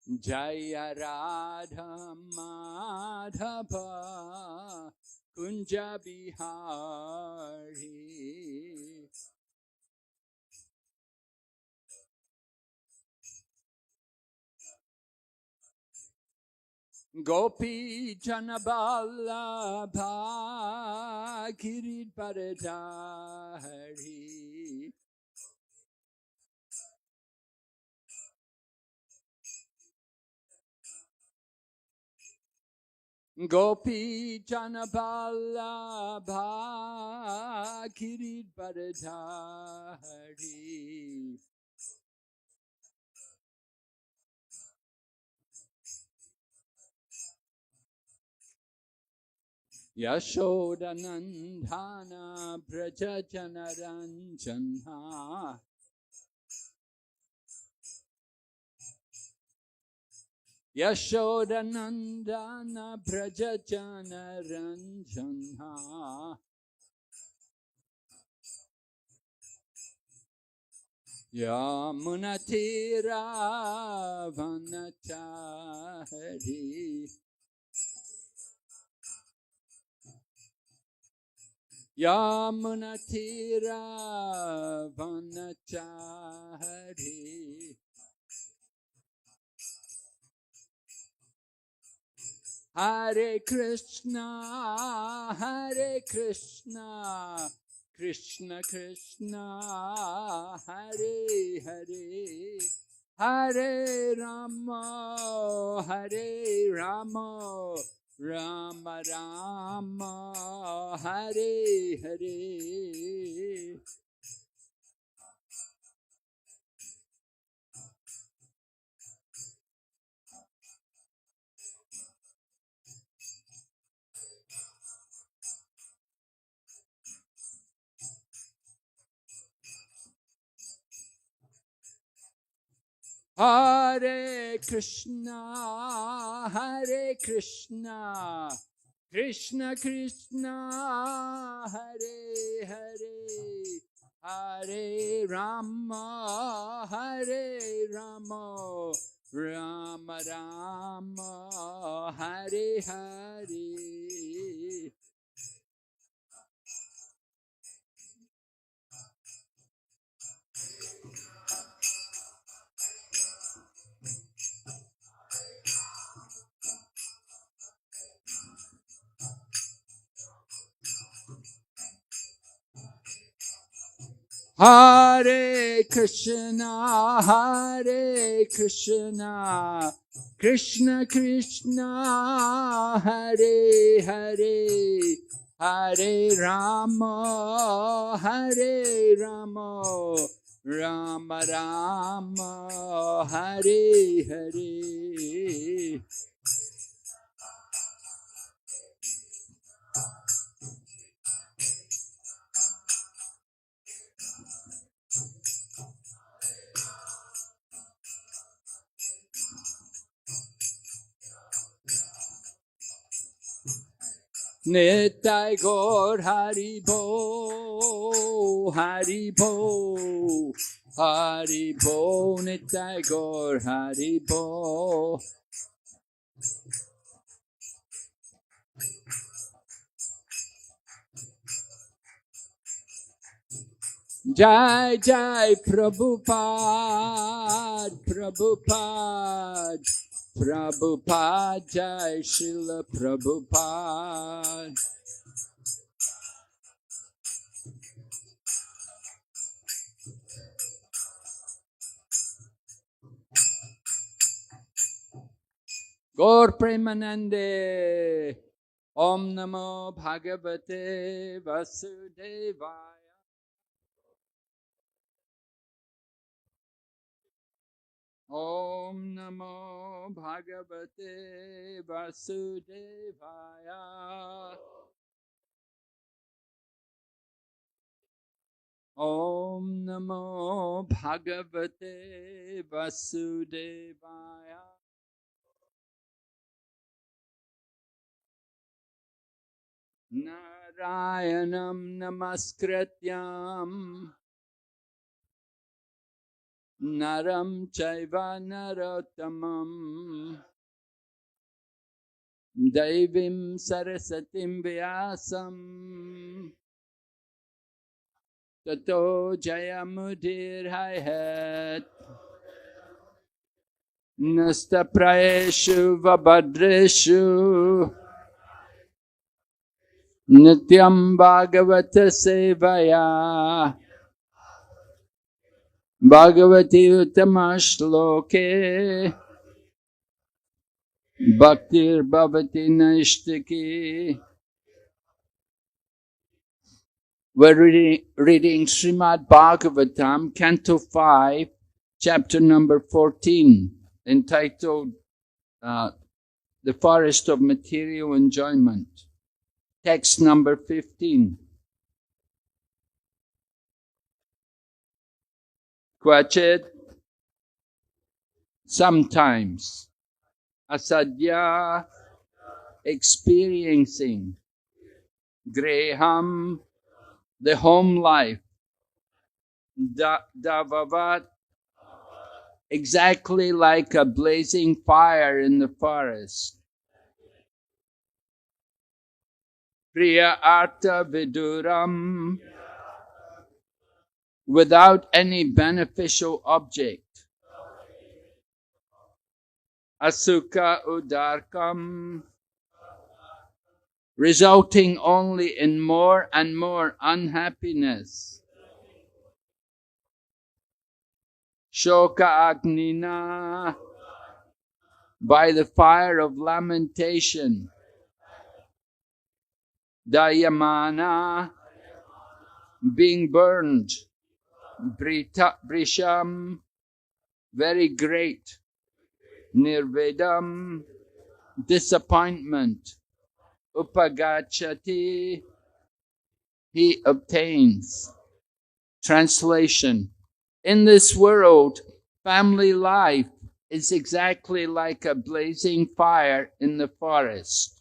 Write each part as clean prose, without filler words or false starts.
Jaya Radha Madhava Kunja Bihari. Gopi Janaballabha Girid Paradhari. Gopi Janaballabha Girid Paradhari. Yashodanandana Braja Janaranjana. Yashodanandana Braja Janaranjana. Yamunatira Vanachari. Yamunatira Vanachari. Hare Krishna, Hare Krishna, Krishna Krishna, Hare Hare, Hare Rama, Hare Rama, Rama Rama, Hare Hare. Hare Krishna, Hare Krishna, Krishna Krishna, Hare Hare, Hare Rama, Hare Rama, Rama Rama, Hare Hare. Hare Krishna, Hare Krishna, Krishna Krishna, Hare Hare, Hare Rama, Hare Rama, Rama Rama, Hare Hare. Nitai Gaur Hari Bo, Hari Bo, Hari Bo, Nitai Gaur Hari Bo. Jai Jai Prabhupada, Prabhupada, Prabhupada, Jai Srila Prabhupada. Gaur Premanande, Om Namo Bhagavate Vasudevaya. Om Namo Bhagavate Vasudevaya. Om Namo Bhagavate Vasudevaya. Narayanam Namaskrityam Naram chaiva narottamam Devim Sarasatim Vyasam Tato Jayamudir Hayat Nasta Praeshu Vabhadreshu Nityam Bhagavata Sevaya Bhagavati Uttamashloke Bhaktir Bhavati Naishtaki. We're reading Srimad Bhagavatam, Canto 5, chapter number 14, entitled The Forest of Material Enjoyment. Text number 15. Kvachit, sometimes, asadya, experiencing, greham, the home life, davavat, exactly like a blazing fire in the forest. Priya artha viduram, without any beneficial object. Asukha udarkam, resulting only in more and more unhappiness. Shoka agnina, by the fire of lamentation. Dayamana, being burned. Brisham, very great. Nirvedam, disappointment. Upagachati, he obtains. Translation. In this world, family life is exactly like a blazing fire in the forest.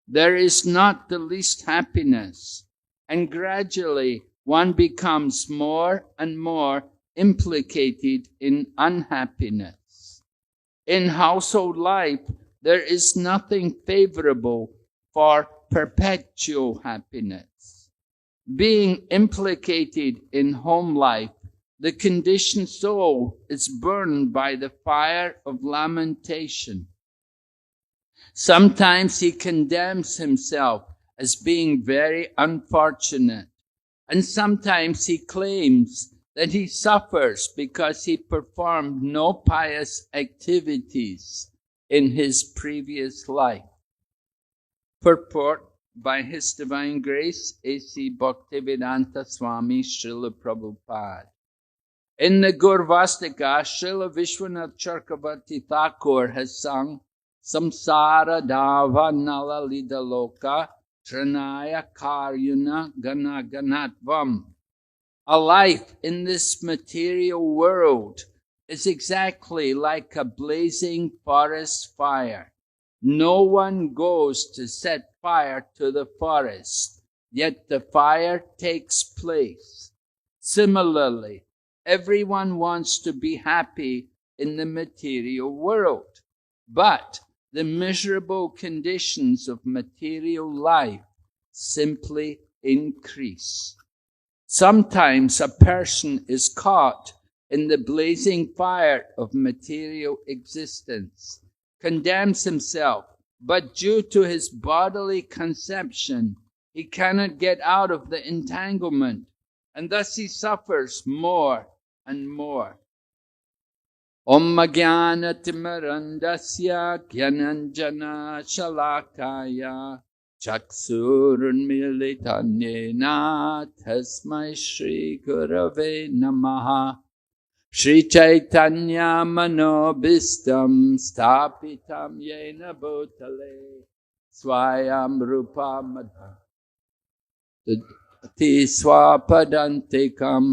There is not the least happiness, and gradually one becomes more and more implicated in unhappiness. In household life, there is nothing favorable for perpetual happiness. Being implicated in home life, the conditioned soul is burned by the fire of lamentation. Sometimes he condemns himself as being very unfortunate, and sometimes he claims that he suffers because he performed no pious activities in his previous life. Purport by His Divine Grace, A.C. Bhaktivedanta Swami Srila Prabhupada. In the Gurvastika, Srila Vishwanath Chakravarti Thakur has sung Samsara Dava Nala Lida Loka Tranaya Karyuna Gana Ganatvam. A life in this material world is exactly like a blazing forest fire. No one goes to set fire to the forest, yet the fire takes place. Similarly, everyone wants to be happy in the material world, but the miserable conditions of material life simply increase. Sometimes a person is caught in the blazing fire of material existence, condemns himself, but due to his bodily conception, he cannot get out of the entanglement, and thus he suffers more and more. Om Jnana Timarandasya Gyananjana Shalakaya Chaksurunmilitanyena Tasmai Shri Gurave Namaha. Shri Chaitanya Manobhistam Stapitam Yena Bhutale Swayam Rupa Madhati Swapadantikam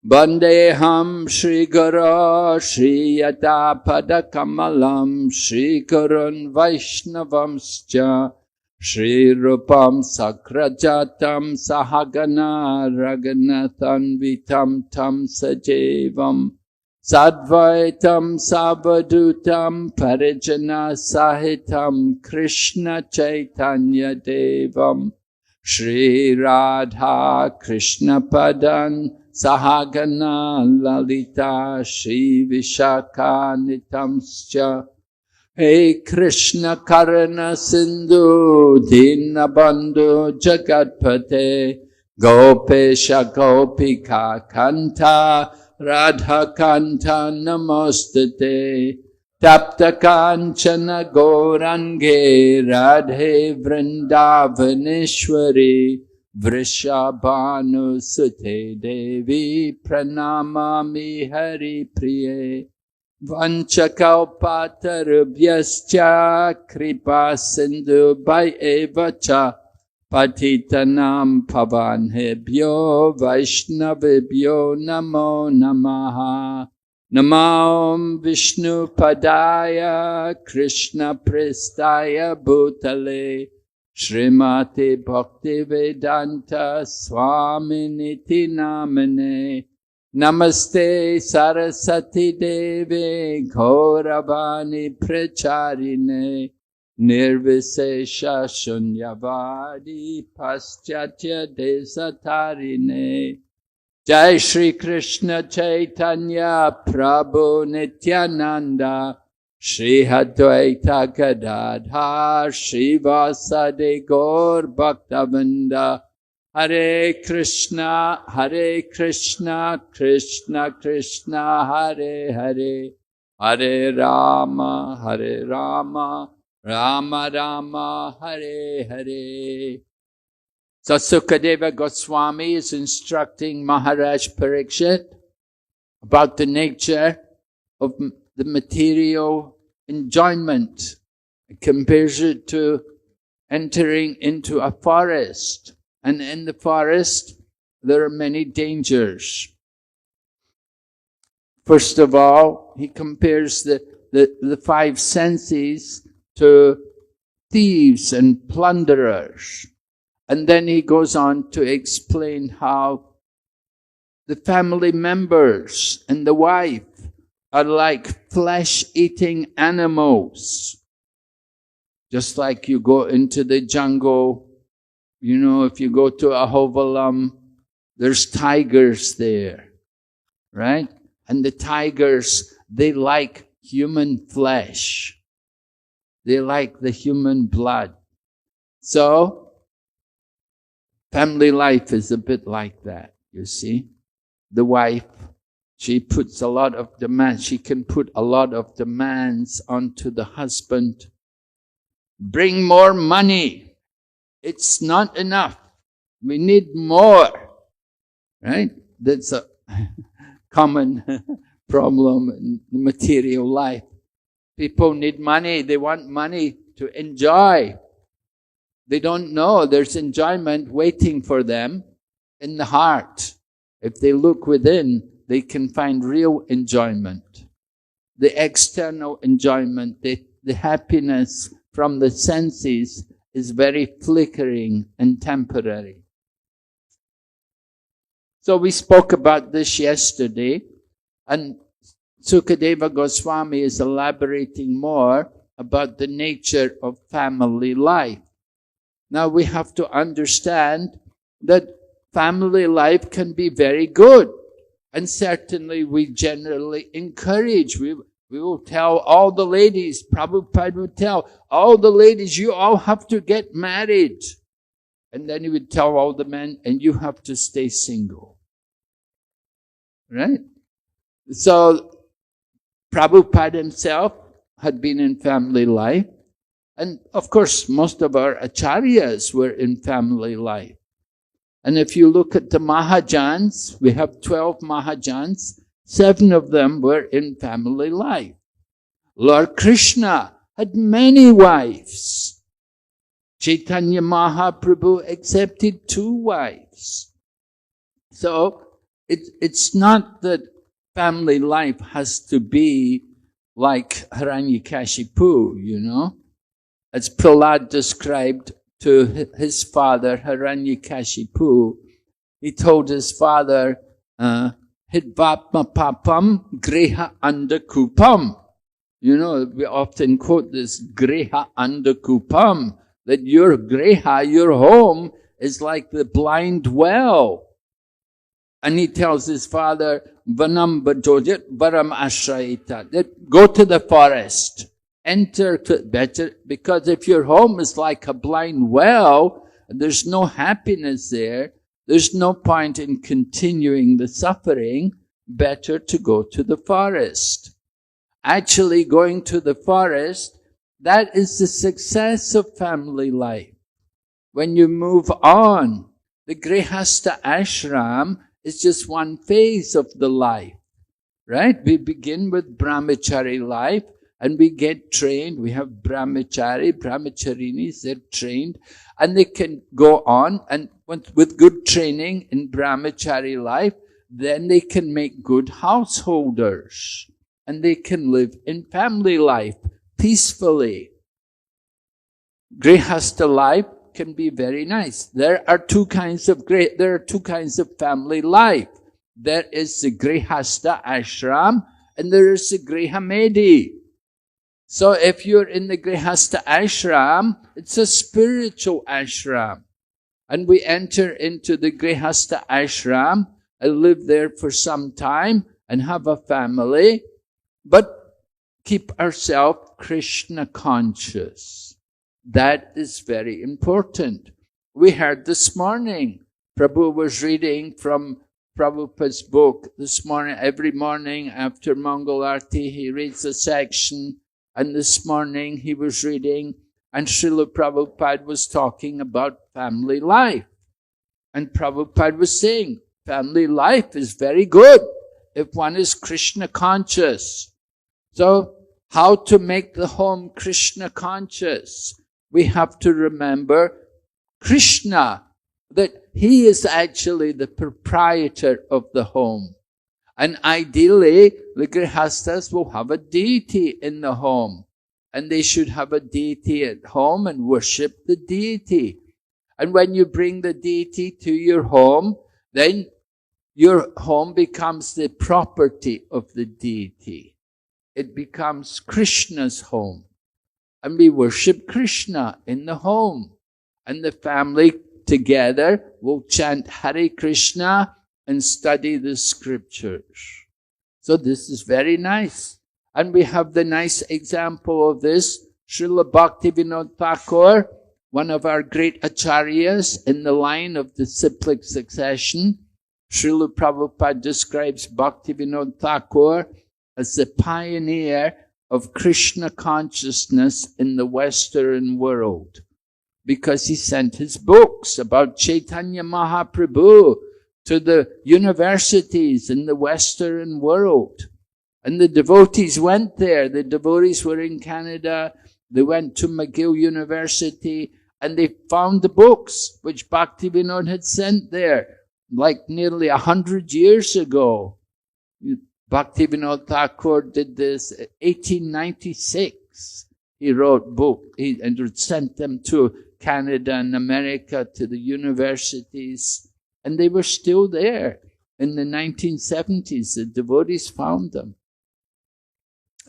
Bandeham Shri Guru Shri Yata Padakamalam Shri Gurun Vaishnavamscha Shri Rupam Sakrajatam Sahagana Raganathan Vitam Tam Sajevam Sadvaitam Savadutam Parijana Sahitam Krishna Chaitanya Devam Shri Radha Krishna Padan Sahagana Lalita Shri Vishaka Nitamscha Hey Krishna Karana Sindhu Dinabandhu Jagatpate Gopesha Gopika Kanta Radha Kanta Namostate Tapta Kanchana Gourange Radhe Vrindavaneshwari Vrishabhanu Sute Devi Pranamami Hari Priye Vanchakalpatarubhyascha Kripa Sindhu Bhayevacha Patitanam Pavanebhyo Vaishnavibhyo Namo Namaha Namo Vishnu Padaya Krishna Prestaya Bhutale Srimati Bhaktivedanta Swami Niti Namane Namaste Saraswati Devi Gauravani Pracharine Nirvisesha Shunyavadi Paschatya Desatarine Jai Shri Krishna Chaitanya Prabhu Nityananda Shri Advaita Gadadhar Shri Vasade Gaur Bhaktavinda Hare Krishna Krishna Krishna Hare Hare Hare Rama Rama Rama Hare Hare. So Sukadeva Goswami is instructing Maharaj Parikshit about the nature of the material enjoyment. He compares it to entering into a forest. And in the forest, there are many dangers. First of all, he compares the five senses to thieves and plunderers. And then he goes on to explain how the family members and the wife are like flesh-eating animals. Just like you go into the jungle, you know, if you go to Ahovalam, there's tigers there, right? And the tigers, they like human flesh. They like the human blood. So, family life is a bit like that, you see. The wife, she puts a lot of demands. She can put a lot of demands onto the husband. Bring more money. It's not enough. We need more. Right? That's a common problem in the material life. People need money. They want money to enjoy. They don't know there's enjoyment waiting for them in the heart. If they look within, they can find real enjoyment. The external enjoyment, the happiness from the senses is very flickering and temporary. So we spoke about this yesterday, and Sukadeva Goswami is elaborating more about the nature of family life. Now we have to understand that family life can be very good. And certainly we generally encourage. We will tell all the ladies, Prabhupada would tell all the ladies, you all have to get married. And then he would tell all the men, and you have to stay single. Right? So Prabhupada himself had been in family life. And of course, most of our acharyas were in family life. And if you look at the Mahajans, we have 12 Mahajans, 7 of them were in family life. Lord Krishna had many wives. Chaitanya Mahaprabhu accepted 2 wives. So it's not that family life has to be like Hiranyakashipu, you know. As Prahlad described to his father, Hiranyakashipu, he told his father, hidvatma papam greha andakupam. You know, we often quote this greha andakupam, that your greha, your home, is like the blind well. And he tells his father, Vanam bajojit varam ashrayita, that go to the forest, enter to better, because if your home is like a blind well, there's no happiness there, there's no point in continuing the suffering, better to go to the forest. Actually, going to the forest, that is the success of family life. When you move on, the Grihastha ashram is just one phase of the life, right? We begin with brahmachari life and we get trained. We have brahmacharinis, they're trained and they can go on and with good training in brahmachari life, then they can make good householders and they can live in family life peacefully. Grihastha life can be very nice. There are two kinds of family life. There is the Grihastha ashram and there is the Grihamedi. So if you're in the Grihastha ashram, it's a spiritual ashram. And we enter into the Grihastha ashram and live there for some time and have a family, but keep ourselves Krishna conscious. That is very important. We heard this morning, Prabhu was reading from Prabhupada's book this morning. Every morning after Mangal Arti, he reads a section. And this morning he was reading, and Srila Prabhupada was talking about family life. And Prabhupada was saying, family life is very good if one is Krishna conscious. So, how to make the home Krishna conscious? We have to remember Krishna, that he is actually the proprietor of the home. And ideally, the Grihasthas will have a deity in the home. And they should have a deity at home and worship the deity. And when you bring the deity to your home, then your home becomes the property of the deity. It becomes Krishna's home. And we worship Krishna in the home. And the family together will chant Hare Krishna and study the scriptures. So this is very nice. And we have the nice example of this. Srila Bhaktivinoda Thakur, one of our great acharyas in the line of the cyclic succession. Srila Prabhupada describes Bhaktivinoda Thakur as the pioneer of Krishna consciousness in the Western world, because he sent his books about Chaitanya Mahaprabhu to the universities in the Western world. And the devotees went there. The devotees were in Canada. They went to McGill University and they found the books which Bhaktivinoda had sent there, like nearly 100 years ago. Bhaktivinoda Thakur did this in 1896. He wrote books and sent them to Canada and America, to the universities. And they were still there in the 1970s. The devotees found them.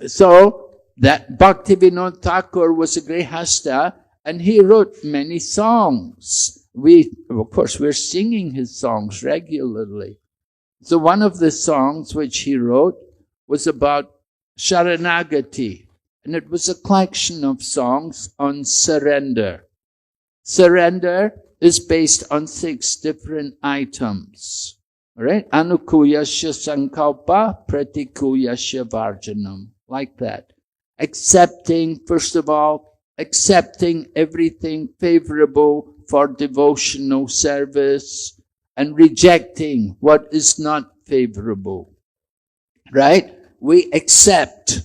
So, that Bhaktivinoda Thakur was a Grihastha, and he wrote many songs. Of course, we're singing his songs regularly. So one of the songs which he wrote was about Sharanagati, and it was a collection of songs on surrender. Surrender is based on 6 different items. Right? Anukuyasya sankalpa pratikuyasya varjanam. Like that. Accepting, first of all, accepting everything favorable for devotional service and rejecting what is not favorable. Right? We accept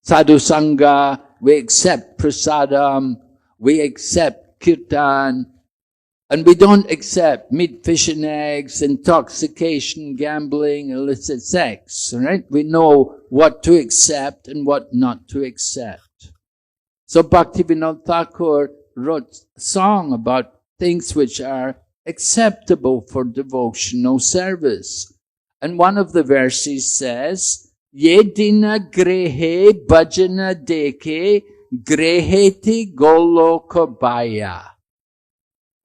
sadhu sangha, we accept prasadam, we accept kirtan, and we don't accept meat, fish and eggs, intoxication, gambling, illicit sex, right? We know what to accept and what not to accept. So Bhaktivinoda Thakur wrote a song about things which are acceptable for devotional service. And one of the verses says, Yedina grehe bhajana deke greheti golokabaya.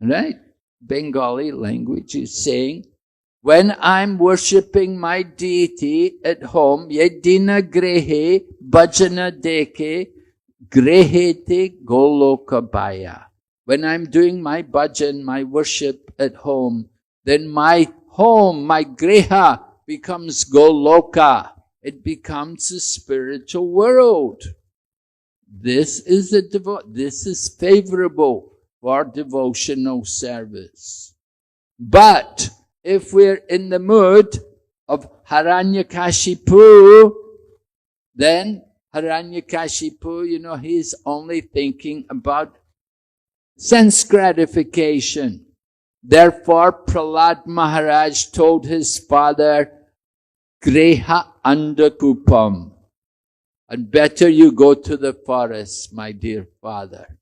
Right? Bengali language is saying, when I'm worshipping my deity at home, Yedina grehe bhajana deke greheti golokabaya. When I'm doing my bhajan, my worship at home, then my home, my greha, becomes Goloka. It becomes a spiritual world. This is favorable for devotional service. But if we're in the mood of Hiranyakashipu, then Hiranyakashipu, he's only thinking about sense gratification. Therefore, Prahlad Maharaj told his father, Greha Andakupam. And better you go to the forest, my dear father,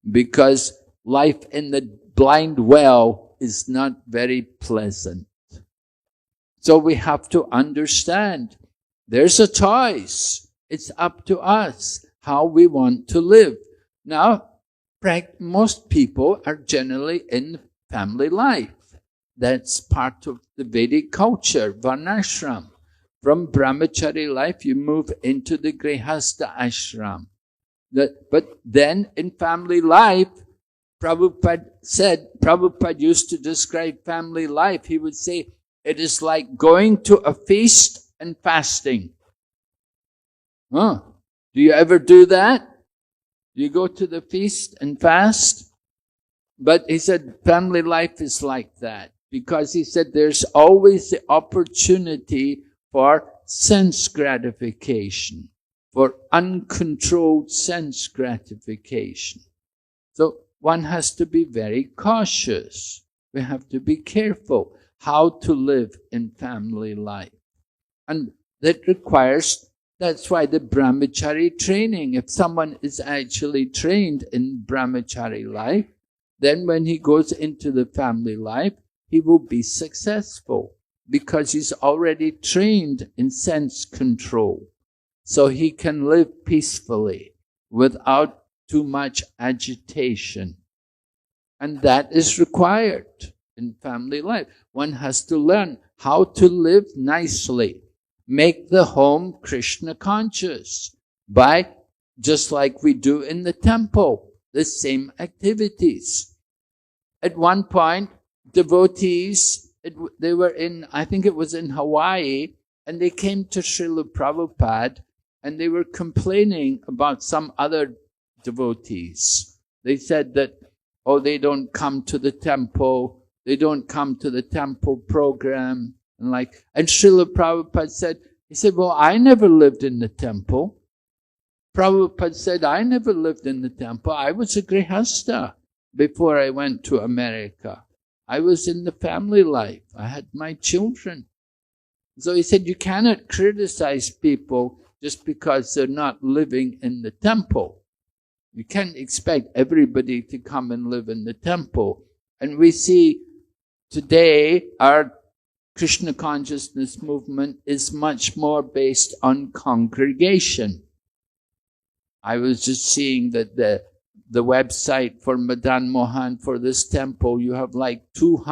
because life in the blind well is not very pleasant. So we have to understand there's a choice. It's up to us how we want to live. Now, most people are generally in family life. That's part of the Vedic culture, Varnashram. From brahmachari life, you move into the grihastha ashram. But then in family life, Prabhupada used to describe family life. He would say, it is like going to a feast and fasting. Do you ever do that? Do you go to the feast and fast? But he said family life is like that, because he said there's always the opportunity for sense gratification, for uncontrolled sense gratification. So one has to be very cautious. We have to be careful how to live in family life. And that's why the brahmachari training, if someone is actually trained in brahmachari life, then when he goes into the family life, he will be successful because he's already trained in sense control. So he can live peacefully without too much agitation. And that is required in family life. One has to learn how to live nicely. Make the home Krishna conscious by, just like we do in the temple, the same activities. At one point, devotees, they were I think it was in Hawaii, and they came to Srila Prabhupada, and they were complaining about some other devotees. They said that, they don't come to the temple, they don't come to the temple program, and Srila Prabhupada said, well, I never lived in the temple. Prabhupada said, I never lived in the temple. I was a grihastha before I went to America. I was in the family life. I had my children. So he said, you cannot criticize people just because they're not living in the temple. You can't expect everybody to come and live in the temple. And we see today our Krishna consciousness movement is much more based on congregation. I was just seeing that the website for Madan Mohan for this temple, you have like 2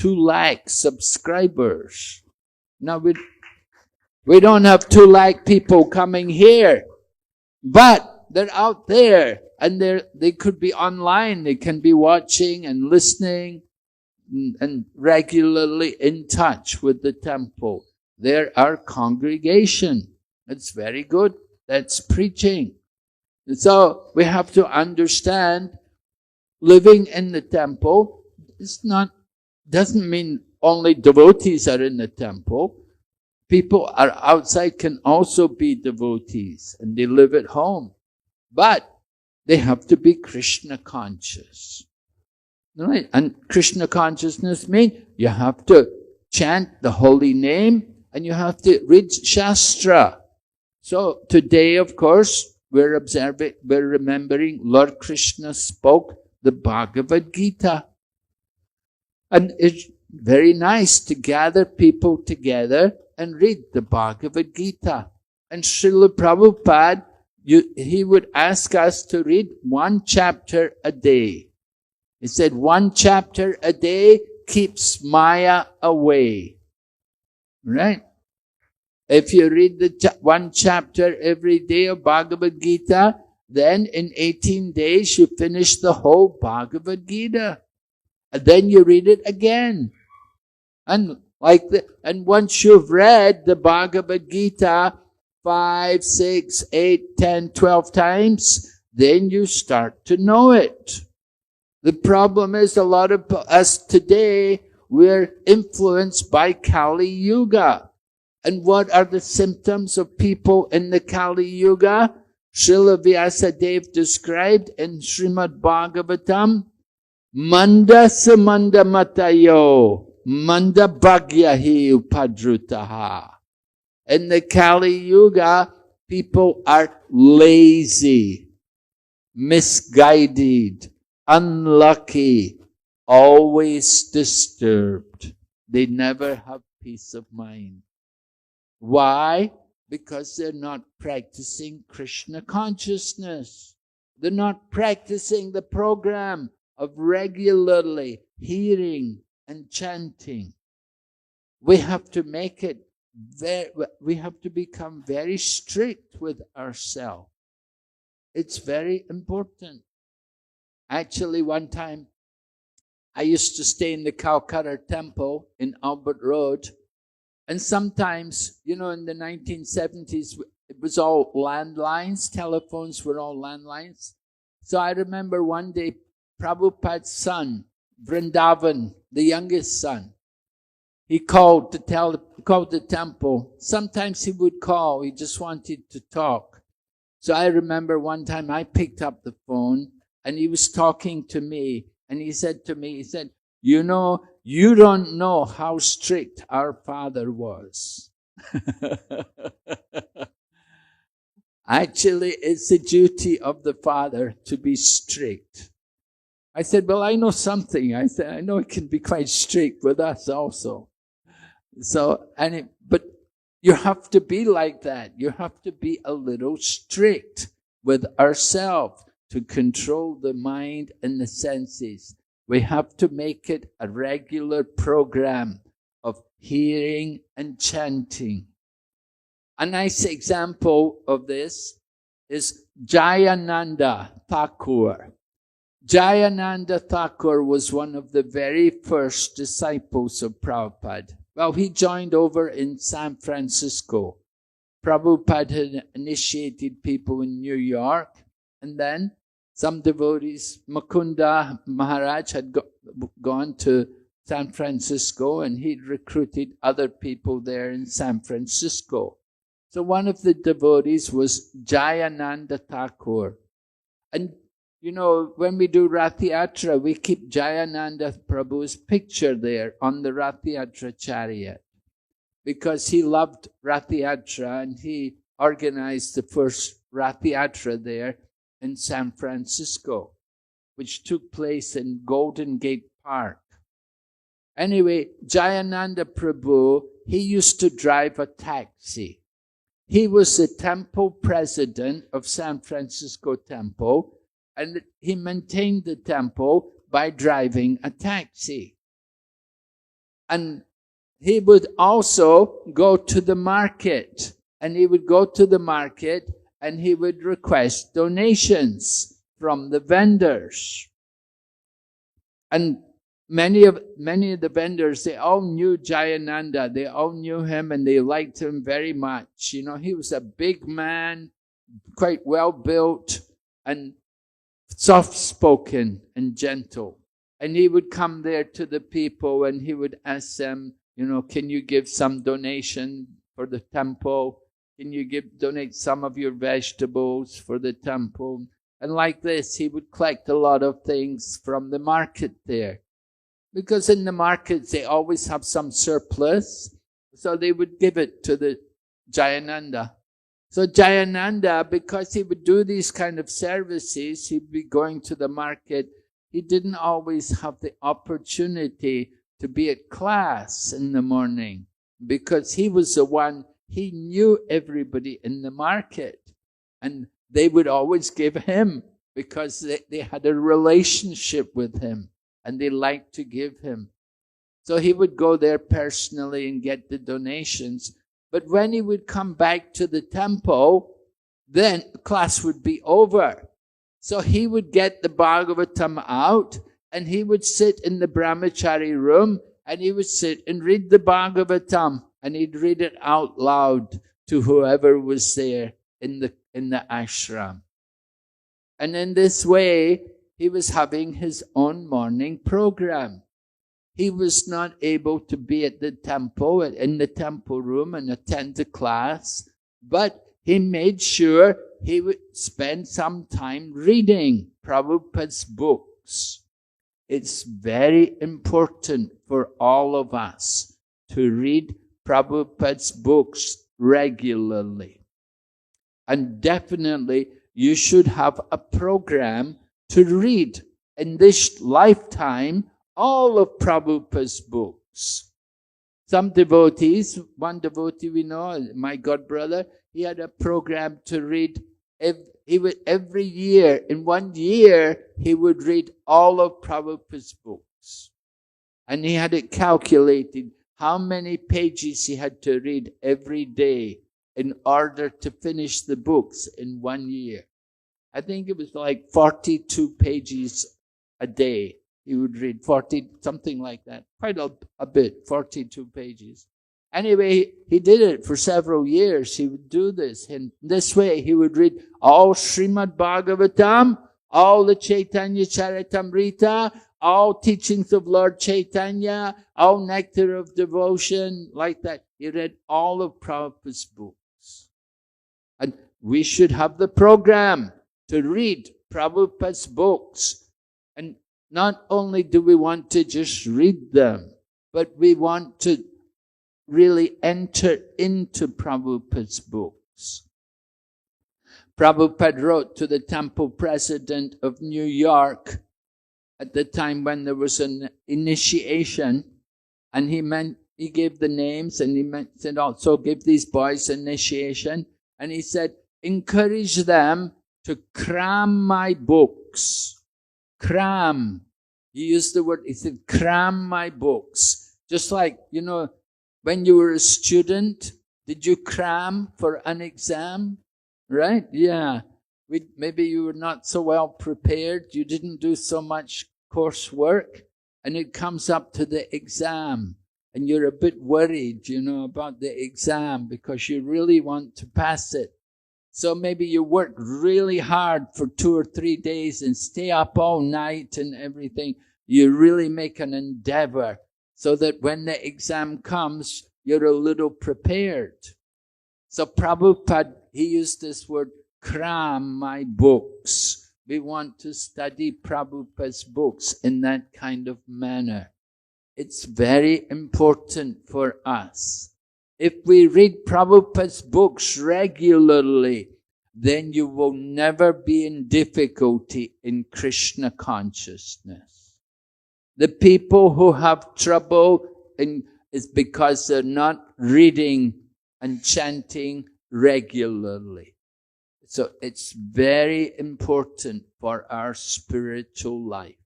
lakh subscribers. Now we don't have 2 lakh people coming here, but they're out there and they could be online. They can be watching and listening and regularly in touch with the temple. They're our congregation. That's very good. That's preaching. And so we have to understand living in the temple doesn't mean only devotees are in the temple. People are outside can also be devotees and they live at home. But they have to be Krishna conscious. Right? And Krishna consciousness means you have to chant the holy name and you have to read Shastra. So today, of course, we're remembering Lord Krishna spoke the Bhagavad Gita. And it's very nice to gather people together and read the Bhagavad Gita. And Srila Prabhupada, he would ask us to read one chapter a day. He said, one chapter a day keeps Maya away. Right? If you read one chapter every day of Bhagavad Gita, then in 18 days you finish the whole Bhagavad Gita. And then you read it again. And once you've read the Bhagavad Gita 5, 6, 8, 10, 12 times, then you start to know it. The problem is a lot of us today, we're influenced by Kali Yuga. And what are the symptoms of people in the Kali Yuga? Srila Vyasadeva described in Srimad Bhagavatam, Manda samanda matayo, manda bhagyahi upadrutaha. In the Kali Yuga, people are lazy, misguided, unlucky, always disturbed. They never have peace of mind. Why? Because they're not practicing Krishna consciousness. They're not practicing the program of regularly hearing and chanting. We have to make it we have to become very strict with ourselves. It's very important. Actually, one time, I used to stay in the Calcutta Temple in Albert Road. And sometimes, in the 1970s, it was all landlines. Telephones were all landlines. So I remember one day, Prabhupada's son, Vrindavan, the youngest son, he called the temple. Sometimes he would call. He just wanted to talk. So I remember one time I picked up the phone and he was talking to me. And he said to me, you don't know how strict our father was. Actually, it's the duty of the father to be strict. I said, well, I know something. I said, I know it can be quite strict with us also. But you have to be like that. You have to be a little strict with ourselves to control the mind and the senses. We have to make it a regular program of hearing and chanting. A nice example of this is Jayananda Thakur. Jayananda Thakur was one of the very first disciples of Prabhupada. Well, he joined over in San Francisco. Prabhupada had initiated people in New York, and then some devotees, Mukunda Maharaj had gone to San Francisco, and he'd recruited other people there in San Francisco. So one of the devotees was Jayananda Thakur. And when we do Rath Yatra, we keep Jayananda Prabhu's picture there on the Rath Yatra chariot, because he loved Rath Yatra and he organized the first Rath Yatra there in San Francisco, which took place in Golden Gate Park. Anyway, Jayananda Prabhu, he used to drive a taxi. He was the temple president of San Francisco Temple, and he maintained the temple by driving a taxi. And he would also go to the market, and he would go to the market and he would request donations from the vendors. And many of the vendors, they all knew Jayananda. They all knew him and they liked him very much. He was a big man, quite well built and soft-spoken and gentle. And he would come there to the people and he would ask them, can you give some donation for the temple? Can you donate some of your vegetables for the temple? And like this, he would collect a lot of things from the market there. Because in the markets, they always have some surplus. So they would give it to the Jayananda. So Jayananda, because he would do these kind of services, he'd be going to the market. He didn't always have the opportunity to be at class in the morning, because he was the one, he knew everybody in the market, and they would always give him, because they had a relationship with him and they liked to give him. So he would go there personally and get the donations. But when he would come back to the temple, then class would be over. So he would get the Bhagavatam out, and he would sit in the brahmachari room, and he would sit and read the Bhagavatam, and he'd read it out loud to whoever was there in the ashram. And in this way, he was having his own morning program. He was not able to be at the temple, in the temple room, and attend the class, but he made sure he would spend some time reading Prabhupada's books. It's very important for all of us to read Prabhupada's books regularly. And definitely, you should have a program to read in this lifetime all of Prabhupada's books. Some devotees, one devotee we know, my godbrother, he had a program to read. Every year, in 1 year, he would read all of Prabhupada's books. And he had it calculated how many pages he had to read every day in order to finish the books in 1 year. I think it was like 42 pages a day. He would read 40, something like that. Quite a bit, 42 pages. Anyway, he did it for several years. He would do this. And this way, he would read all Srimad Bhagavatam, all the Chaitanya Charitamrita, all teachings of Lord Chaitanya, all Nectar of Devotion, like that. He read all of Prabhupada's books. And we should have the program to read Prabhupada's books. And not only do we want to just read them, but we want to really enter into Prabhupada's books. Prabhupada wrote to the temple president of New York at the time when there was an initiation, and he gave the names, and he said also give these boys initiation, and he said encourage them to cram my books. Cram. He used the word, he said cram my books. Just like, when you were a student, did you cram for an exam? Right? Yeah. Maybe you were not so well prepared. You didn't do so much coursework. And it comes up to the exam. And you're a bit worried, about the exam because you really want to pass it. So maybe you work really hard for 2 or 3 days and stay up all night and everything. You really make an endeavor so that when the exam comes, you're a little prepared. So Prabhupada, he used this word, cram my books. We want to study Prabhupada's books in that kind of manner. It's very important for us. If we read Prabhupada's books regularly, then you will never be in difficulty in Krishna consciousness. The people who have trouble is because they're not reading and chanting regularly. So it's very important for our spiritual life.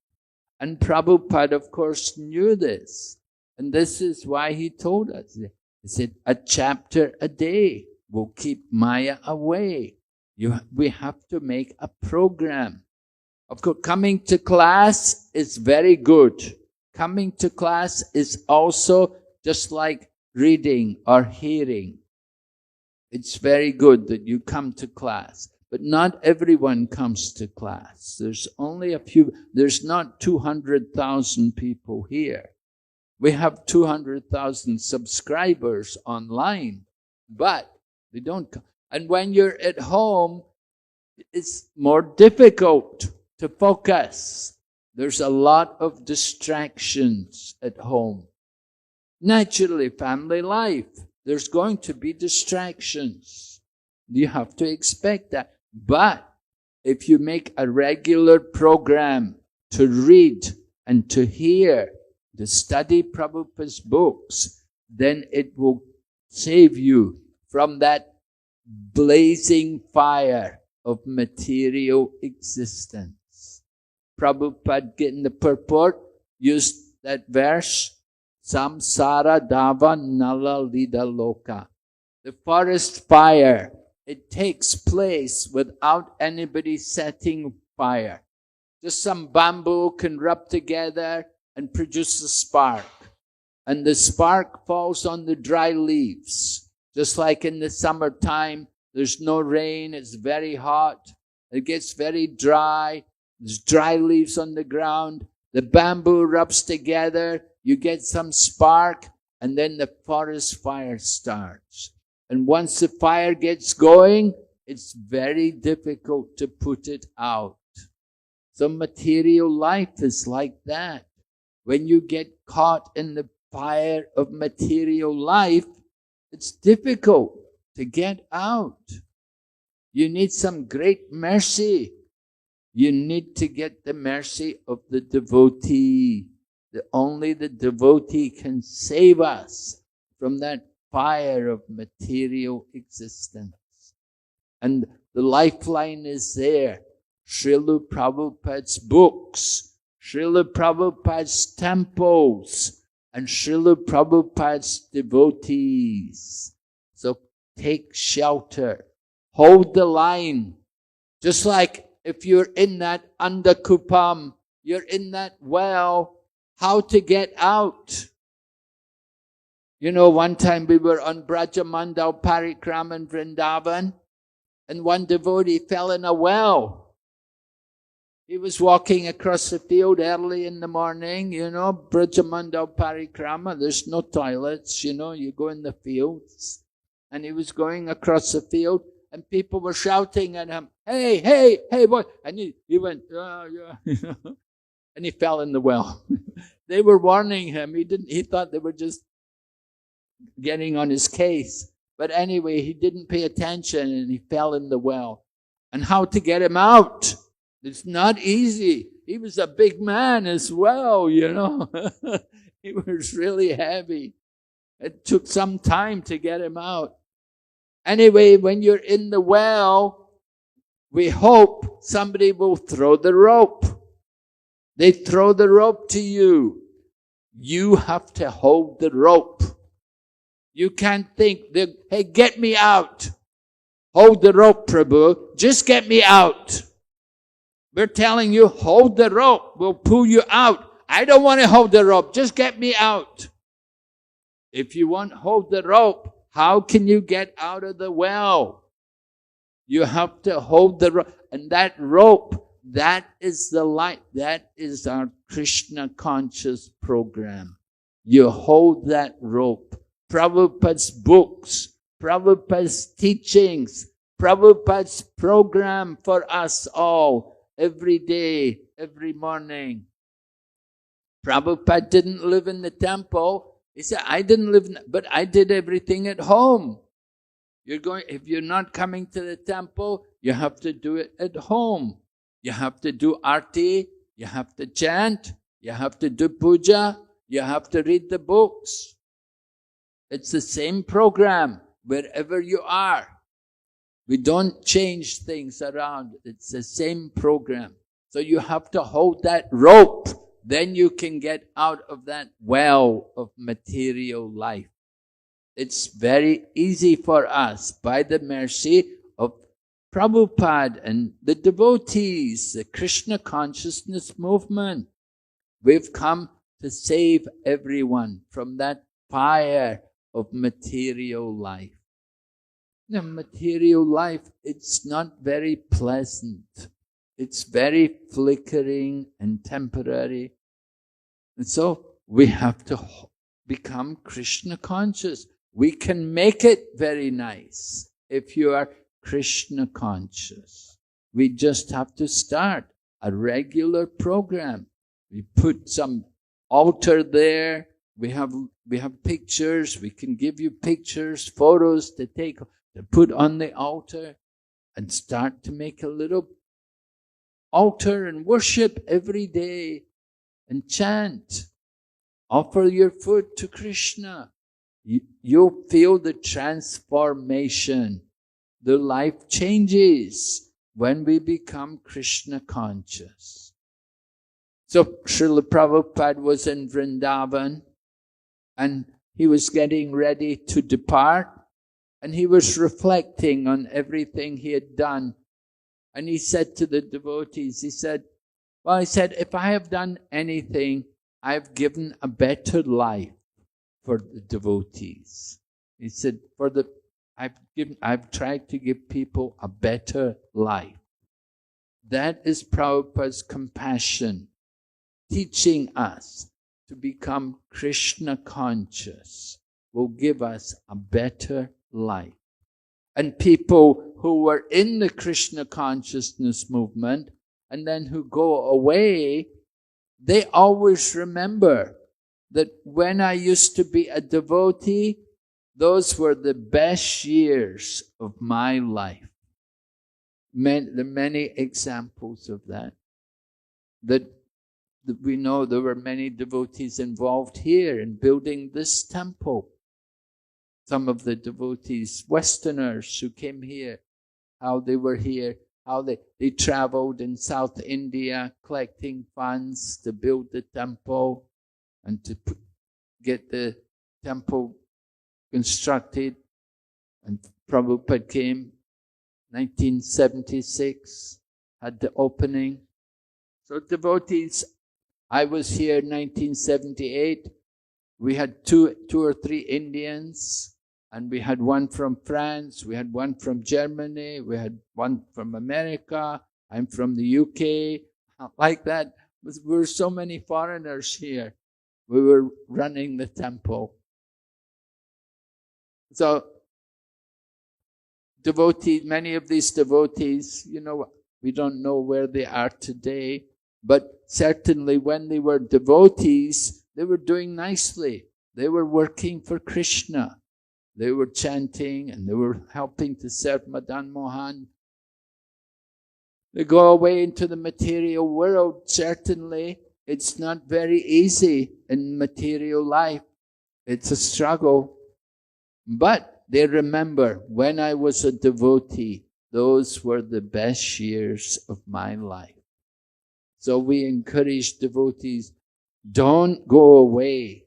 And Prabhupada, of course, knew this. And this is why he told us. He said, a chapter a day will keep Maya away. We have to make a program. Of course, coming to class is very good. Coming to class is also just like reading or hearing. It's very good that you come to class. But not everyone comes to class. There's only a few. There's not 200,000 people here. We have 200,000 subscribers online, but they don't come. And when you're at home, it's more difficult to focus. There's a lot of distractions at home. Naturally, family life, there's going to be distractions. You have to expect that. But if you make a regular program to read and to hear to study Prabhupada's books, then it will save you from that blazing fire of material existence. Prabhupada, in the purport, used that verse, Samsara Dava Nala Lida Loka. The forest fire, it takes place without anybody setting fire. Just some bamboo can rub together and produce a spark. And the spark falls on the dry leaves. Just like in the summertime, there's no rain, it's very hot, it gets very dry, there's dry leaves on the ground, the bamboo rubs together, you get some spark, and then the forest fire starts. And once the fire gets going, it's very difficult to put it out. So material life is like that. When you get caught in the fire of material life, it's difficult to get out. You need some great mercy. You need to get the mercy of the devotee. Only the devotee can save us from that fire of material existence. And the lifeline is there. Srila Prabhupada's books, Srila Prabhupada's temples, and Srila Prabhupada's devotees. So take shelter. Hold the line. Just like if you're in that andakupam, you're in that well, how to get out? You know, one time we were on Brajamandal Parikram in Vrindavan, and one devotee fell in a well. He was walking across the field early in the morning, you know, Brajamandal Parikrama, there's no toilets, you know, you go in the fields. And he was going across the field, and people were shouting at him, hey, hey, hey, boy. And he went, yeah, you know, and he fell in the well. They were warning him. He thought they were just getting on his case. But anyway, he didn't pay attention, and he fell in the well. And how to get him out? It's not easy. He was a big man as well, you know. He was really heavy. It took some time to get him out. Anyway, when you're in the well, we hope somebody will throw the rope. They throw the rope to you. You have to hold the rope. You can't think, hey, get me out. Hold the rope, Prabhu. Just get me out. We're telling you, hold the rope. We'll pull you out. I don't want to hold the rope. Just get me out. If you won't hold the rope, how can you get out of the well? You have to hold the rope. And that rope, that is the light. That is our Krishna conscious program. You hold that rope. Prabhupada's books, Prabhupada's teachings, Prabhupada's program for us all. Every day, every morning. Prabhupada didn't live in the temple. He said, I didn't live, but I did everything at home. If you're not coming to the temple, you have to do it at home. You have to do arti, you have to chant, you have to do puja, you have to read the books. It's the same program wherever you are. We don't change things around. It's the same program. So you have to hold that rope. Then you can get out of that well of material life. It's very easy for us, by the mercy of Prabhupada and the devotees, the Krishna consciousness movement. We've come to save everyone from that fire of material life. The material life, it's not very pleasant. It's very flickering and temporary. And so we have to become Krishna conscious. We can make it very nice if you are Krishna conscious. We just have to start a regular program. We put some altar there. We have pictures. We can give you pictures, photos to put on the altar, and start to make a little altar and worship every day and chant. Offer your food to Krishna. You'll feel the transformation. The life changes when we become Krishna conscious. So Srila Prabhupada was in Vrindavan and he was getting ready to depart and he was reflecting on everything he had done. And he said to the devotees, he said, if I have done anything, I've given a better life for the devotees. He said, I've tried to give people a better life. That is Prabhupada's compassion, teaching us to become Krishna conscious will give us a better life. And people who were in the Krishna consciousness movement and then who go away, they always remember that when I used to be a devotee, those were the best years of my life. There are many examples of that. That we know there were many devotees involved here in building this temple. Some of the devotees, Westerners who came here, how they were here, how they traveled in South India collecting funds to build the temple and to get the temple constructed. And Prabhupada came 1976, had the opening. So devotees, I was here 1978. We had two or three Indians, and we had one from France, we had one from Germany, we had one from America, I'm from the UK, like that. There were so many foreigners here. We were running the temple. So, devotees, many of these devotees, we don't know where they are today, but certainly when they were devotees, they were doing nicely. They were working for Krishna. They were chanting and they were helping to serve Madan Mohan. They go away into the material world. Certainly, it's not very easy in material life. It's a struggle. But they remember, when I was a devotee, those were the best years of my life. So we encourage devotees, don't go away.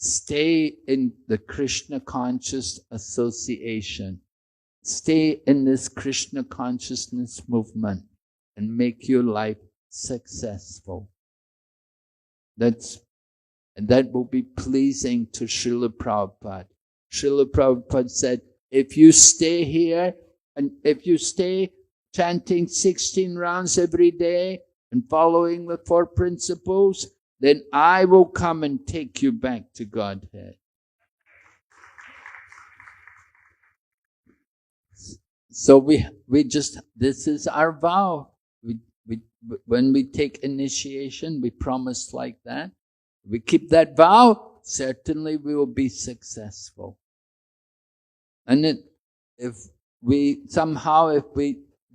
Stay in the Krishna conscious association. Stay in this Krishna consciousness movement and make your life successful. And that will be pleasing to Srila Prabhupada. Srila Prabhupada said, if you stay here and if you stay chanting 16 rounds every day and following the 4 principles, then I will come and take you back to Godhead. So this is our vow. When we take initiation, we promise like that. We keep that vow, certainly we will be successful. And if we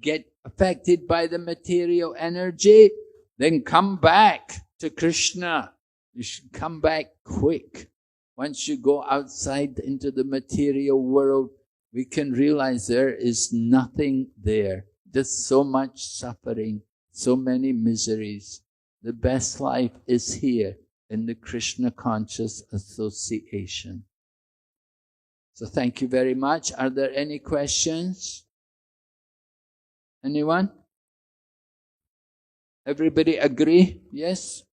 get affected by the material energy, then come back to Krishna. You should come back quick. Once you go outside into the material world, we can realize there is nothing there. Just so much suffering, so many miseries. The best life is here in the Krishna conscious association. So thank you very much. Are there any questions? Anyone? Everybody agree? Yes?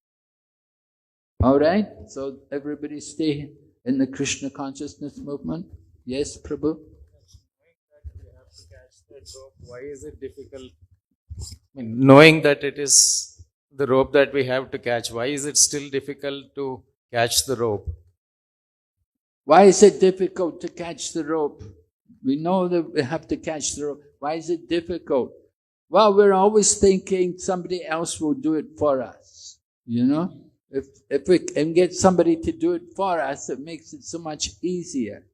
All right. So everybody stay in the Krishna consciousness movement. Yes, Prabhu? Why is it difficult? Knowing that it is the rope that we have to catch, why is it still difficult to catch the rope? Why is it difficult to catch the rope? We know that we have to catch the rope. Why is it difficult? Well, we're always thinking somebody else will do it for us. If we can get somebody to do it for us, it makes it so much easier.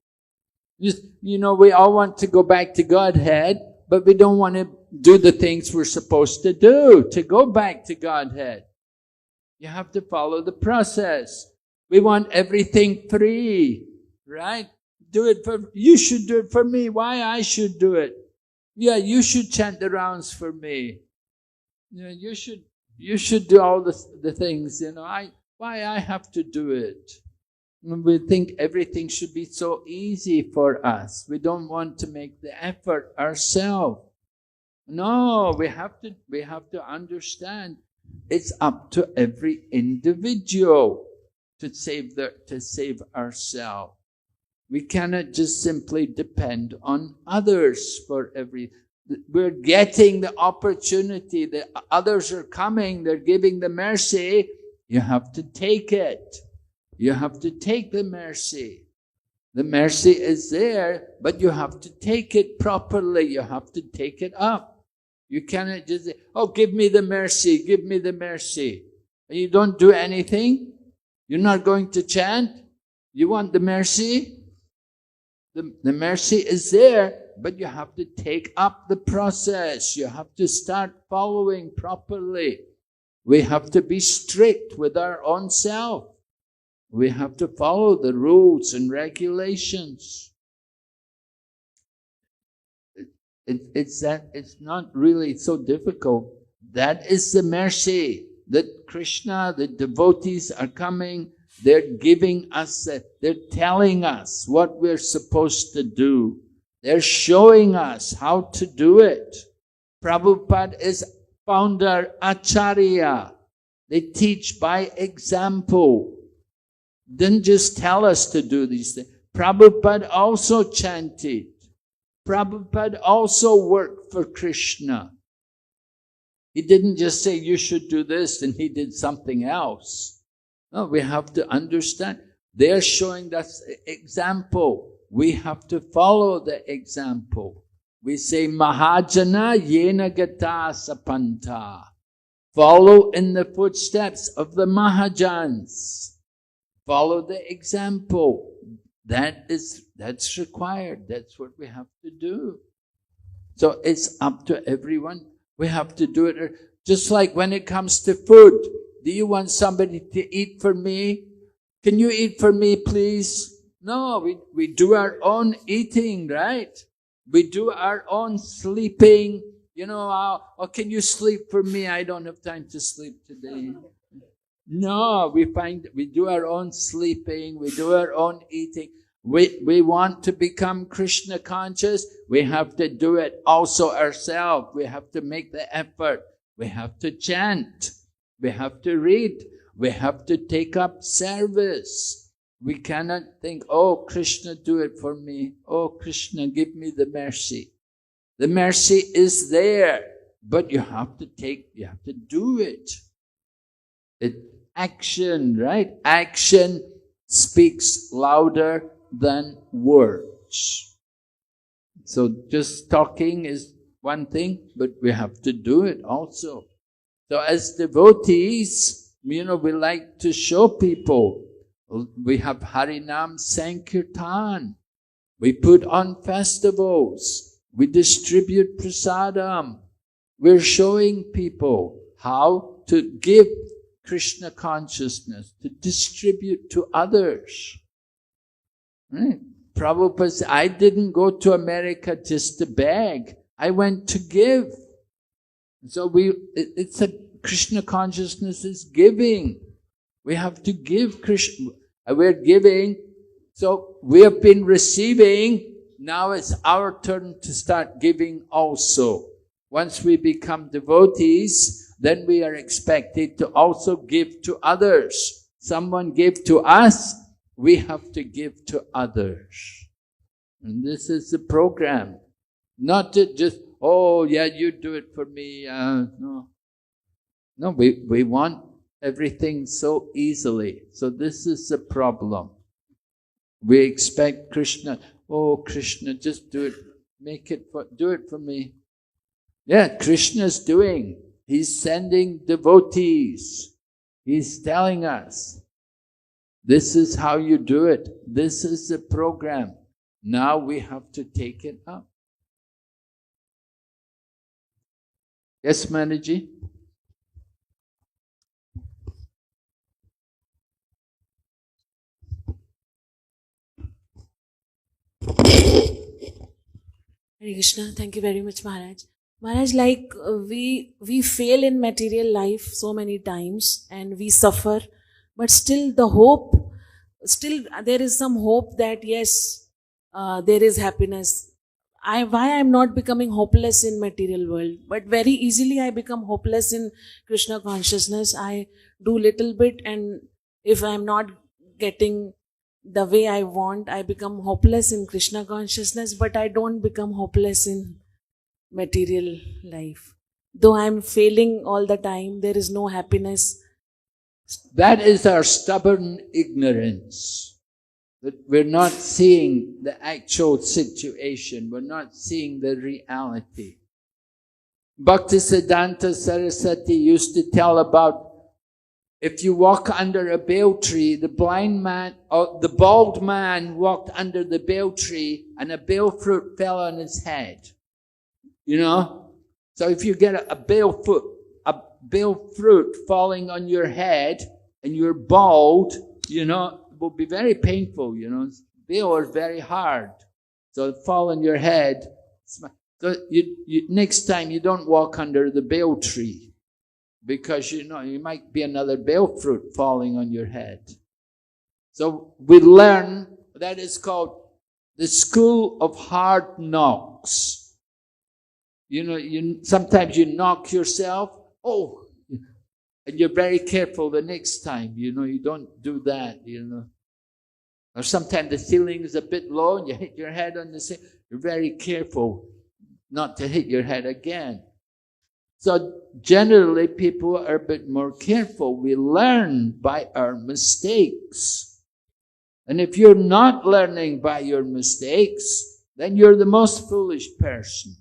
We all want to go back to Godhead, but we don't want to do the things we're supposed to do to go back to Godhead. You have to follow the process. We want everything free, right? You should do it for me. Why I should do it? Yeah, you should chant the rounds for me. You should do all the things, why I have to do it? We think everything should be so easy for us. We don't want to make the effort ourselves. No, we have to understand it's up to every individual to save ourselves. We cannot just simply depend on others for we're getting the opportunity. The others are coming. They're giving the mercy. You have to take it. You have to take the mercy. The mercy is there, but you have to take it properly. You have to take it up. You cannot just say, oh, give me the mercy, give me the mercy. And you don't do anything. You're not going to chant. You want the mercy? The mercy is there, but you have to take up the process. You have to start following properly. We have to be strict with our own self. We have to follow the rules and regulations. It's not really so difficult. That is the mercy that Krishna, the devotees are coming. They're giving us, they're telling us what we're supposed to do. They're showing us how to do it. Prabhupada is founder Acharya. They teach by example. Didn't just tell us to do these things. Prabhupada also chanted. Prabhupada also worked for Krishna. He didn't just say, you should do this, and he did something else. No, we have to understand. They're showing us example. We have to follow the example. We say, Mahajana yena gata sapanta. Follow in the footsteps of the Mahajans. Follow the example. That's required. That's what we have to do. So it's up to everyone. We have to do it. Just like when it comes to food. Do you want somebody to eat for me? Can you eat for me, please? No, we do our own eating, right? We do our own sleeping. Oh, can you sleep for me? I don't have time to sleep today. No, we do our own sleeping. We do our own eating. We want to become Krishna conscious. We have to do it also ourselves. We have to make the effort. We have to chant. We have to read. We have to take up service. We cannot think, oh, Krishna, do it for me. Oh, Krishna, give me the mercy. The mercy is there, but you have to do it. Action, right? Action speaks louder than words. So just talking is one thing, but we have to do it also. So as devotees, we like to show people. We have Harinam Sankirtan. We put on festivals. We distribute prasadam. We're showing people how to give Krishna consciousness, to distribute to others. Right? Prabhupada said, I didn't go to America just to beg. I went to give. So it's a Krishna consciousness is giving. We have to give Krishna. We're giving. So we have been receiving. Now it's our turn to start giving also. Once we become devotees, then we are expected to also give to others. Someone gave to us, we have to give to others. And this is the program. Not to just, oh yeah, you do it for me. No, we want everything so easily. So this is the problem. We expect Krishna, oh Krishna, just do it. Do it for me. Yeah, Krishna's doing. He's sending devotees. He's telling us, this is how you do it. This is the program. Now we have to take it up. Yes, Manaji? Hare Krishna. Thank you very much, Maharaj. Maharaj, like we fail in material life so many times and we suffer, but still there is some hope that yes, there is happiness. Why I'm not becoming hopeless in material world, but very easily I become hopeless in Krishna consciousness. I do little bit, and if I'm not getting the way I want, I become hopeless in Krishna consciousness, but I don't become hopeless in material life. Though I'm failing all the time, there is no happiness. That is our stubborn ignorance. That we're not seeing the actual situation. We're not seeing the reality. Bhaktisiddhanta Saraswati used to tell about if you walk under a bale tree, the bald man walked under the bale tree and a bale fruit fell on his head. You know? So if you get a bale fruit falling on your head and you're bald, you know, it will be very painful, you know. Bale is very hard. So it fall on your head. So next time you don't walk under the bale tree. Because, you know, you might be another bale fruit falling on your head. So we learn, that is called the school of hard knocks. You know, sometimes you knock yourself, and you're very careful the next time, you know, you don't do that, you know. Or sometimes the ceiling is a bit low and you hit your head on the ceiling. You're very careful not to hit your head again. So generally people are a bit more careful. We learn by our mistakes. And if you're not learning by your mistakes, then you're the most foolish person.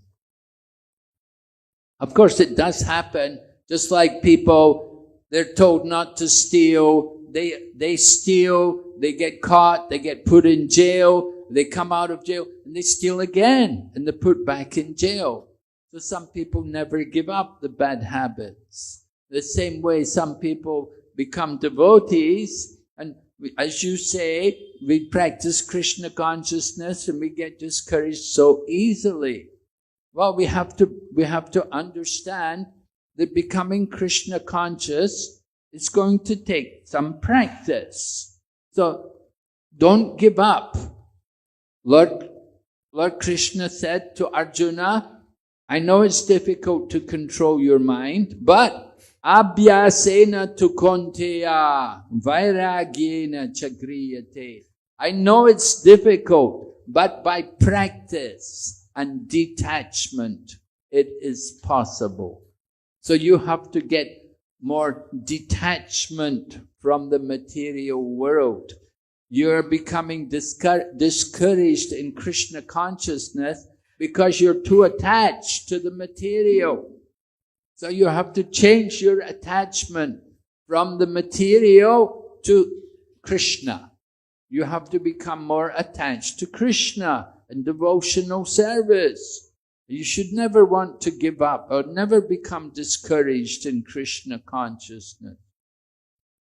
Of course, it does happen, just like people, they're told not to steal, they steal, they get caught, they get put in jail, they come out of jail, and they steal again, and they're put back in jail. So some people never give up the bad habits. The same way some people become devotees, and as you say, we practice Krishna consciousness and we get discouraged so easily. Well, we have to understand that becoming Krishna conscious is going to take some practice. So don't give up. Lord Krishna said to Arjuna, I know it's difficult to control your mind, but abhyasena tu konteya vairagyena chagriyate. I know it's difficult, but by practice and detachment, it is possible. So you have to get more detachment from the material world. You're becoming discouraged in Krishna consciousness because you're too attached to the material. So you have to change your attachment from the material to Krishna. You have to become more attached to Krishna and devotional service. You should never want to give up or never become discouraged in Krishna consciousness.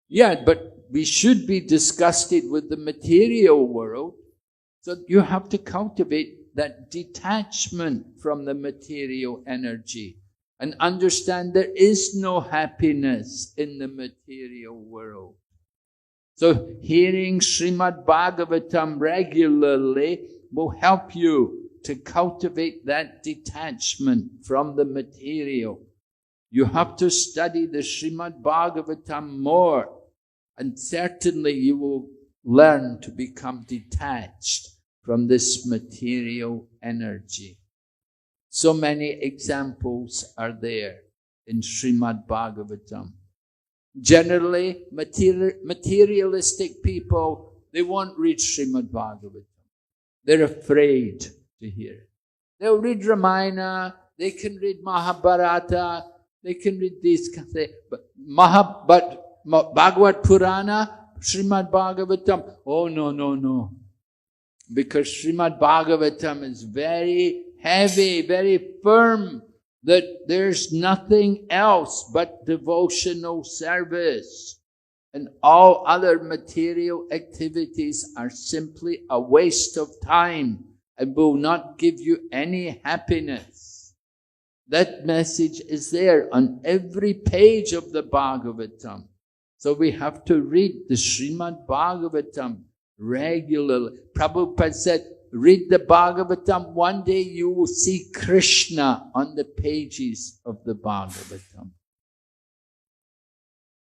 Yeah, but we should be disgusted with the material world. So you have to cultivate that detachment from the material energy and understand there is no happiness in the material world. So hearing Srimad Bhagavatam regularly will help you to cultivate that detachment from the material. You have to study the Srimad Bhagavatam more, and certainly you will learn to become detached from this material energy. So many examples are there in Srimad Bhagavatam. Generally, materialistic people, they won't read Srimad Bhagavatam. They're afraid to hear it. They'll read Ramayana, they can read Mahabharata, they can read these kind of things, but Bhagavad Purana, Srimad Bhagavatam, oh no. Because Srimad Bhagavatam is very heavy, very firm, that there's nothing else but devotional service. And all other material activities are simply a waste of time. and will not give you any happiness. That message is there on every page of the Bhagavatam. So we have to read the Srimad Bhagavatam regularly. Prabhupada said, read the Bhagavatam, one day you will see Krishna on the pages of the Bhagavatam.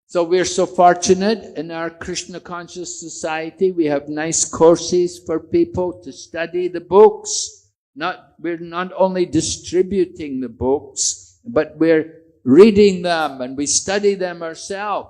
So we're so fortunate in our Krishna conscious society. We have nice courses for people to study the books. We're not only distributing the books, but we're reading them and we study them ourselves.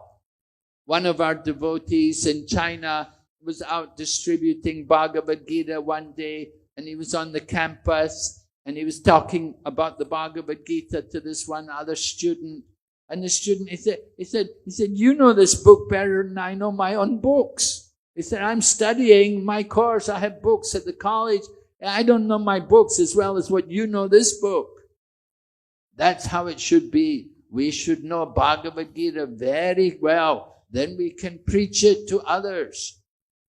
One of our devotees in China was out distributing Bhagavad Gita one day, and he was on the campus and he was talking about the Bhagavad Gita to this one other student. And the student, he said, you know this book better than I know my own books. He said, I'm studying my course. I have books at the college. I don't know my books as well as what you know this book. That's how it should be. We should know Bhagavad Gita very well. Then we can preach it to others.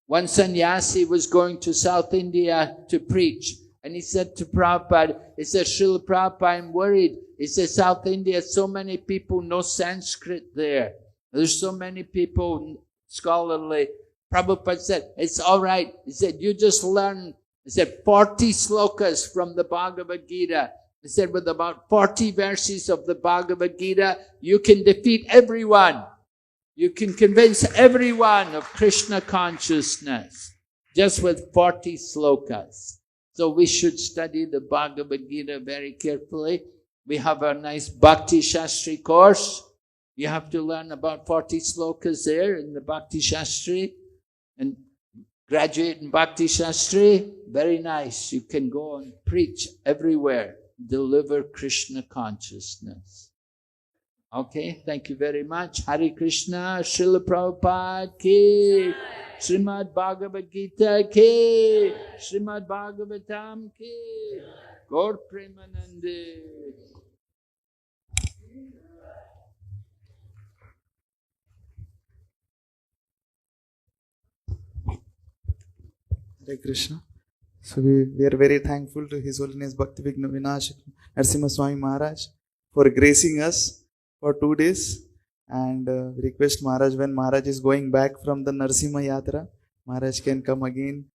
One sannyasi was going to South India to preach. And he said to Prabhupada, he said, Srila Prabhupada, I'm worried. He said, South India, so many people know Sanskrit there. There's so many people scholarly. Prabhupada said, it's all right. He said, you just learn, he said, 40 slokas from the Bhagavad Gita. He said, with about 40 verses of the Bhagavad Gita, you can defeat everyone. You can convince everyone of Krishna consciousness just with 40 slokas. So we should study the Bhagavad Gita very carefully. We have a nice Bhakti Shastri course. You have to learn about 40 slokas there in the Bhakti Shastri and graduate in Bhakti Shastri. Very nice. You can go and preach everywhere. Deliver Krishna consciousness. Okay, thank you very much. Hare Krishna, Srila Prabhupada ki, Srimad Bhagavad Gita ki, Srimad Bhagavatam ki, Gaur Premanande. Hare Krishna. So we are very thankful to His Holiness Bhakti Vigna Vinashak Narasimha Swami Maharaj for gracing us for 2 days, and we request Maharaj, when Maharaj is going back from the Narasimha Yatra, Maharaj can come again